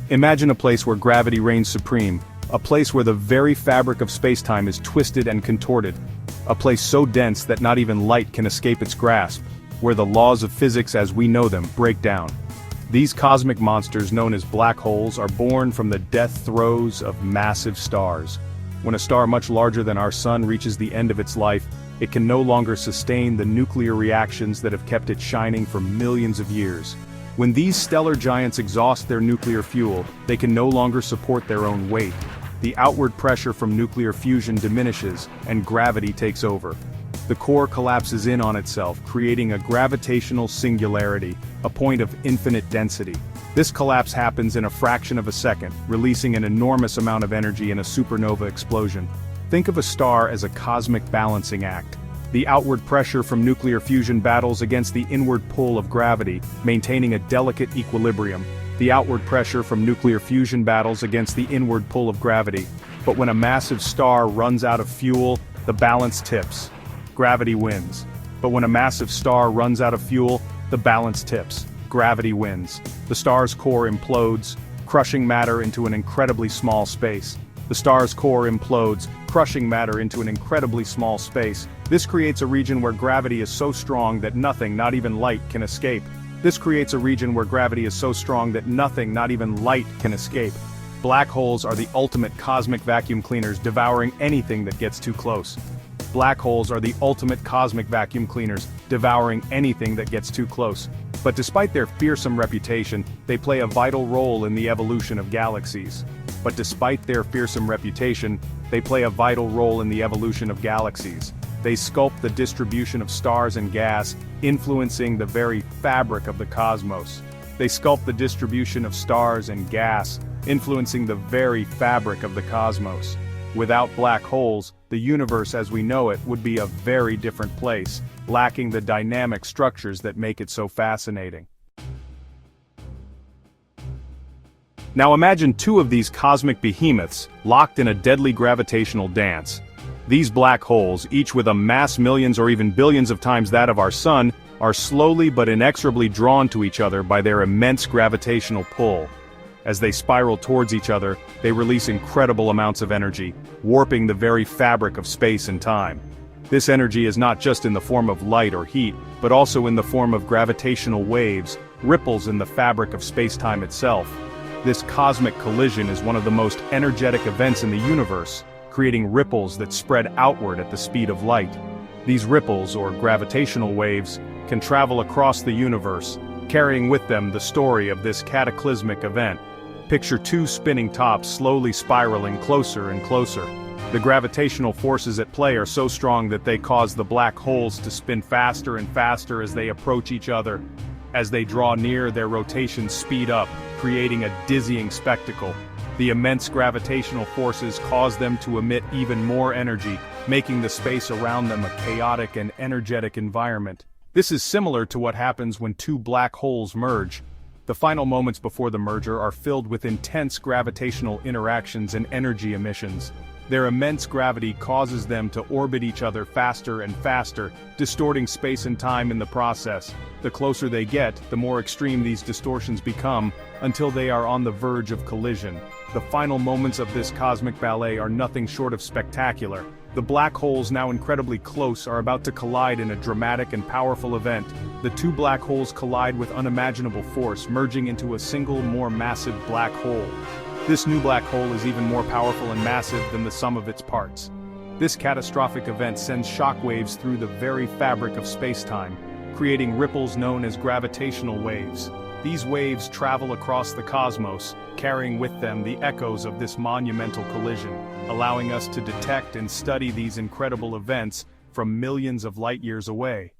Imagine a place where gravity reigns supreme, a place where the very fabric of space-time is twisted and contorted, a place so dense that not even light can escape its grasp, where the laws of physics as we know them break down. These cosmic monsters known as black holes are born from the death throes of massive stars. When a star much larger than our sun reaches the end of its life, it can no longer sustain the nuclear reactions that have kept it shining for millions of years. When these stellar giants exhaust their nuclear fuel, they can no longer support their own weight. The outward pressure from nuclear fusion diminishes, and gravity takes over. The core collapses in on itself, creating a gravitational singularity, a point of infinite density. This collapse happens in a fraction of a second, releasing an enormous amount of energy in a supernova explosion. Think of a star as a cosmic balancing act. The outward pressure from nuclear fusion battles against the inward pull of gravity, maintaining a delicate equilibrium. The outward pressure from nuclear fusion battles against the inward pull of gravity. But when a massive star runs out of fuel, the balance tips. Gravity wins. But when a massive star runs out of fuel, the balance tips. Gravity wins. The star's core implodes, crushing matter into an incredibly small space. The star's core implodes, crushing matter into an incredibly small space. This creates a region where gravity is so strong that nothing, not even light, can escape. This creates a region where gravity is so strong that nothing, not even light, can escape. Black holes are the ultimate cosmic vacuum cleaners, devouring anything that gets too close. Black holes are the ultimate cosmic vacuum cleaners, devouring anything that gets too close. But despite their fearsome reputation, they play a vital role in the evolution of galaxies. They sculpt the distribution of stars and gas, influencing the very fabric of the cosmos. They sculpt the distribution of stars and gas, influencing the very fabric of the cosmos. Without black holes, the universe as we know it would be a very different place, lacking the dynamic structures that make it so fascinating. Now imagine two of these cosmic behemoths, locked in a deadly gravitational dance. These black holes, each with a mass millions or even billions of times that of our sun, are slowly but inexorably drawn to each other by their immense gravitational pull. As they spiral towards each other, they release incredible amounts of energy, warping the very fabric of space and time. This energy is not just in the form of light or heat, but also in the form of gravitational waves, ripples in the fabric of space-time itself. This cosmic collision is one of the most energetic events in the universe, creating ripples that spread outward at the speed of light. These ripples, or gravitational waves, can travel across the universe, carrying with them the story of this cataclysmic event. Picture two spinning tops slowly spiraling closer and closer. The gravitational forces at play are so strong that they cause the black holes to spin faster and faster as they approach each other. As they draw near, their rotations speed up, creating a dizzying spectacle. The immense gravitational forces cause them to emit even more energy, making the space around them a chaotic and energetic environment. This is similar to what happens when two black holes merge. The final moments before the merger are filled with intense gravitational interactions and energy emissions. Their immense gravity causes them to orbit each other faster and faster, distorting space and time in the process. The closer they get, the more extreme these distortions become, until they are on the verge of collision. The final moments of this cosmic ballet are nothing short of spectacular. The black holes, now incredibly close, are about to collide in a dramatic and powerful event. The two black holes collide with unimaginable force, merging into a single, more massive black hole. This new black hole is even more powerful and massive than the sum of its parts. This catastrophic event sends shockwaves through the very fabric of space-time, creating ripples known as gravitational waves. These waves travel across the cosmos, carrying with them the echoes of this monumental collision, allowing us to detect and study these incredible events from millions of light-years away.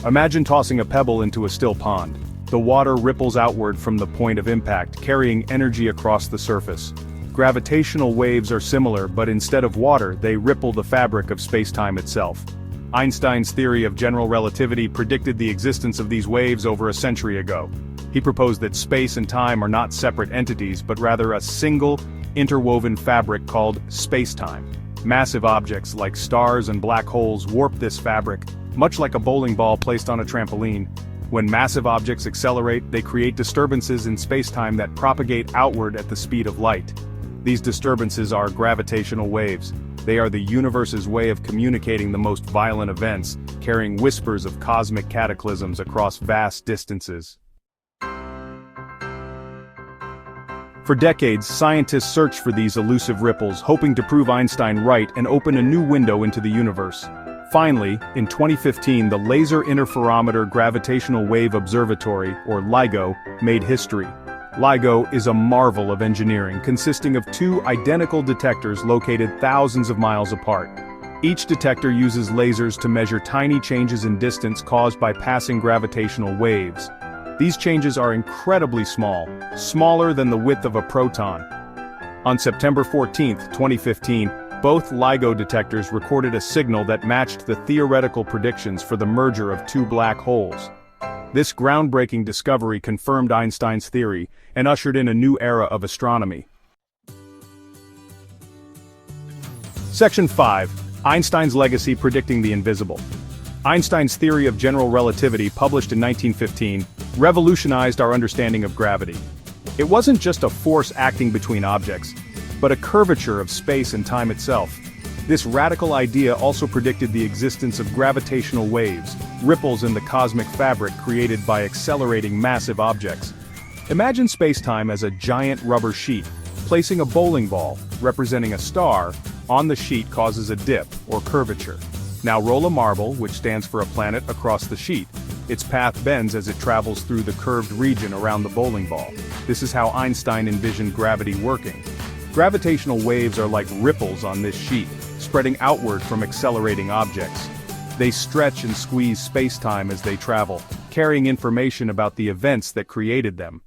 Imagine tossing a pebble into a still pond. The water ripples outward from the point of impact, carrying energy across the surface. Gravitational waves are similar, but instead of water, they ripple the fabric of space-time itself. Einstein's theory of general relativity predicted the existence of these waves over a century ago. He proposed that space and time are not separate entities but rather a single, interwoven fabric called space-time. Massive objects like stars and black holes warp this fabric, much like a bowling ball placed on a trampoline. When massive objects accelerate, they create disturbances in spacetime that propagate outward at the speed of light. These disturbances are gravitational waves. They are the universe's way of communicating the most violent events, carrying whispers of cosmic cataclysms across vast distances. For decades, scientists searched for these elusive ripples, hoping to prove Einstein right and open a new window into the universe. Finally, in 2015, the Laser Interferometer Gravitational Wave Observatory, or LIGO, made history. LIGO is a marvel of engineering consisting of two identical detectors located thousands of miles apart. Each detector uses lasers to measure tiny changes in distance caused by passing gravitational waves. These changes are incredibly small, smaller than the width of a proton. On September 14, 2015, both LIGO detectors recorded a signal that matched the theoretical predictions for the merger of two black holes. This groundbreaking discovery confirmed Einstein's theory and ushered in a new era of astronomy. Section 5. Einstein's legacy predicting the invisible. Einstein's theory of general relativity, published in 1915, revolutionized our understanding of gravity. It wasn't just a force acting between objects, but a curvature of space and time itself. This radical idea also predicted the existence of gravitational waves, ripples in the cosmic fabric created by accelerating massive objects. Imagine spacetime as a giant rubber sheet. Placing a bowling ball, representing a star, on the sheet causes a dip, or curvature. Now roll a marble, which stands for a planet, across the sheet. Its path bends as it travels through the curved region around the bowling ball. This is how Einstein envisioned gravity working. Gravitational waves are like ripples on this sheet, spreading outward from accelerating objects. They stretch and squeeze spacetime as they travel, carrying information about the events that created them.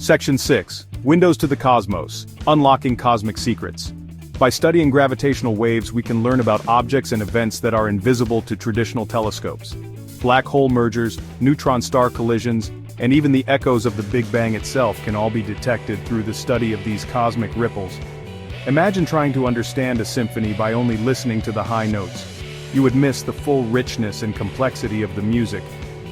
Section 6. Windows to the Cosmos. Unlocking Cosmic Secrets. By studying gravitational waves, we can learn about objects and events that are invisible to traditional telescopes. Black hole mergers, neutron-star collisions, and even the echoes of the Big Bang itself can all be detected through the study of these cosmic ripples. Imagine trying to understand a symphony by only listening to the high notes. You would miss the full richness and complexity of the music.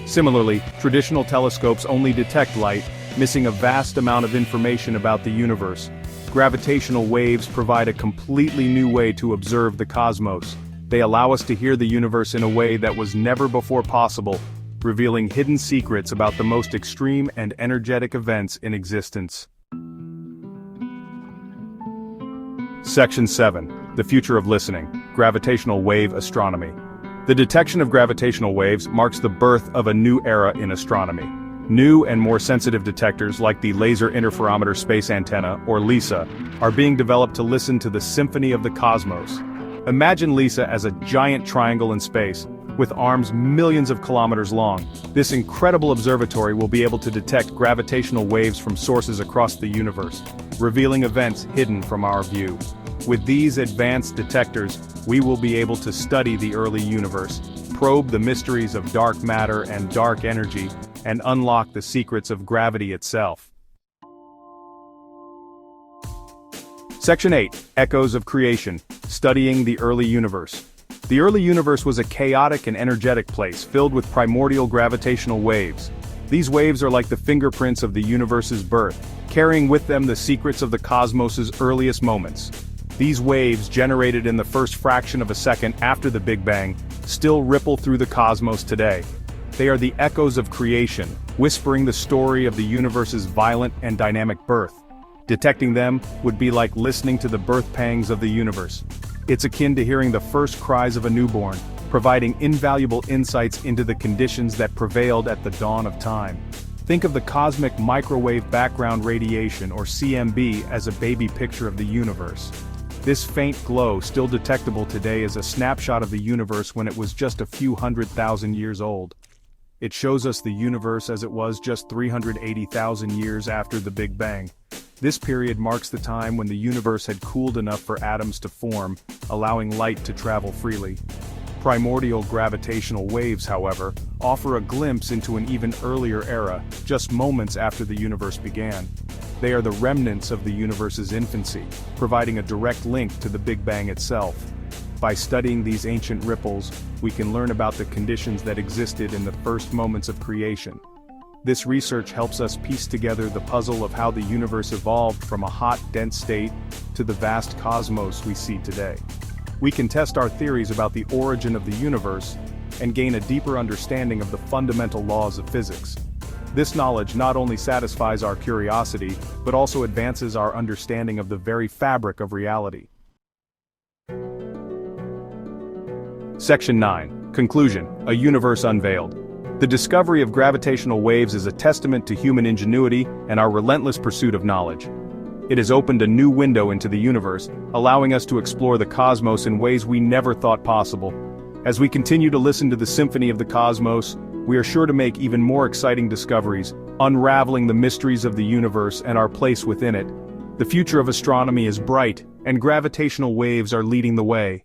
Similarly, traditional telescopes only detect light, missing a vast amount of information about the universe. Gravitational waves provide a completely new way to observe the cosmos. They allow us to hear the universe in a way that was never before possible, revealing hidden secrets about the most extreme and energetic events in existence. Section 7. The Future of Listening. Gravitational Wave Astronomy. The detection of gravitational waves marks the birth of a new era in astronomy. New and more sensitive detectors like the Laser Interferometer Space Antenna, or LISA, are being developed to listen to the symphony of the cosmos. Imagine LISA as a giant triangle in space, with arms millions of kilometers long. This incredible observatory will be able to detect gravitational waves from sources across the universe, revealing events hidden from our view. With these advanced detectors, we will be able to study the early universe, probe the mysteries of dark matter and dark energy, and unlock the secrets of gravity itself. Section 8. Echoes of Creation. Studying the Early Universe. The early universe was a chaotic and energetic place filled with primordial gravitational waves. These waves are like the fingerprints of the universe's birth, carrying with them the secrets of the cosmos's earliest moments. These waves, generated in the first fraction of a second after the Big Bang, still ripple through the cosmos today. They are the echoes of creation, whispering the story of the universe's violent and dynamic birth. Detecting them would be like listening to the birth pangs of the universe. It's akin to hearing the first cries of a newborn, providing invaluable insights into the conditions that prevailed at the dawn of time. Think of the cosmic microwave background radiation, or CMB, as a baby picture of the universe. This faint glow, still detectable today, is a snapshot of the universe when it was just a few 100,000 years old. It shows us the universe as it was just 380,000 years after the Big Bang. This period marks the time when the universe had cooled enough for atoms to form, allowing light to travel freely. Primordial gravitational waves, however, offer a glimpse into an even earlier era, just moments after the universe began. They are the remnants of the universe's infancy, providing a direct link to the Big Bang itself. By studying these ancient ripples, we can learn about the conditions that existed in the first moments of creation. This research helps us piece together the puzzle of how the universe evolved from a hot, dense state to the vast cosmos we see today. We can test our theories about the origin of the universe and gain a deeper understanding of the fundamental laws of physics. This knowledge not only satisfies our curiosity, but also advances our understanding of the very fabric of reality. Section 9. Conclusion: A Universe Unveiled. The discovery of gravitational waves is a testament to human ingenuity and our relentless pursuit of knowledge. It has opened a new window into the universe, allowing us to explore the cosmos in ways we never thought possible. As we continue to listen to the symphony of the cosmos, we are sure to make even more exciting discoveries, unraveling the mysteries of the universe and our place within it. The future of astronomy is bright, and gravitational waves are leading the way.